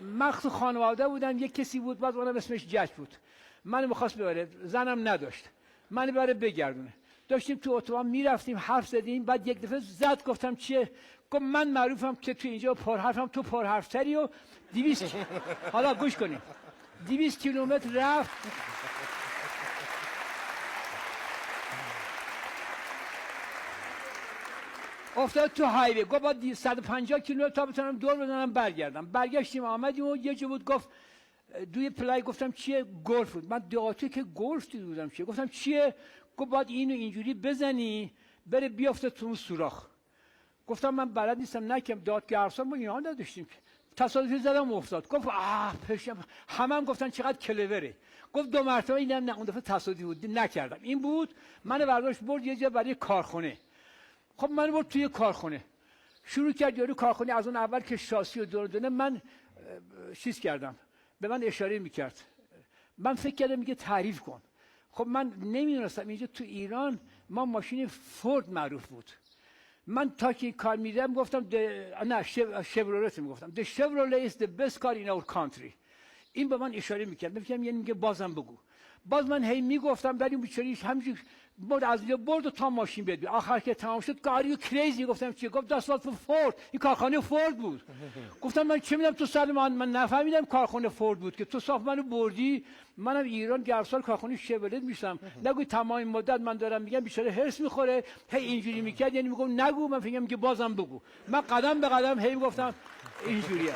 مخصوص خانواده بودم، یک کسی بود بعد اونم اسمش جک بود، منو می‌خواست ببره، زنم نداشت، منو ببره بگردونه. داشتیم تو اتوبان میرفتیم حرف زدیم، بعد یک دفعه زد، گفتم چیه؟ گفت من معروفم که تو اینجا پرحرفم، تو پرحرفتری. و 200 حالا گوش کنیم، 200 کیلومتر رفت. افتاد تو هایوی، گفت بعد 150 کیلومتر تا بتونم دور بزنم برگردم. برگشتیم آمدیم و یه جا بود گفت دوی پلای، گفتم چیه؟ گلف بود. من دعاتی که گلف دیدم چیه؟ گفتم چیه؟ گفت باید اینو اینجوری بزنی بره بیافته تو اون سوراخ. گفتم من بلد نیستم، نکم دادگرسان ما اینا نداشتیم که. تصادفی زدم افتاد. گفت پشم همم گفتن چقدر کلوره. گفت 2 مرتبه اینم نه، اون دفعه تصادفی بود نکردم. این بود من برداشت برد یه جا برای کارخونه. خب من برد توی کارخونه، شروع کرد یارو کارخونه از اون اول که شاسی و دونه من چیز کردم، به من اشاره میکرد، من فکر کردم میگه تعریف کن. خب من نمیدونستم اینجا تو ایران ما ماشین فورد معروف بود. من تا که کار میدم گفتم نه شورولت میگفتم the Chevrolet is the best car in our country. این به من اشاره میکرد، میگم یعنی میگه بازم بگو. باز من هی میگفتم ولی بیچاره همینجوری برد از اینجا برد و تا ماشین بیاد. آخر که تمام شد کاریو کریزی. گفتم چیه؟ گفت داستان فورد، این کارخانه فورد بود. گفتم من چه میدونم تو سال من نفهمیدم کارخانه فورد بود که تو صاف منو بردی، منم ایران گرسال کارخانه شورلت میشم. نگو تمام مدت من دارم میگم بیچاره هرس میخوره، هی اینجوری میکرد، یعنی میگم نگو، من فکر میگم که بازم بگو. من قدم به قدم هی میگفتم اینجوریه.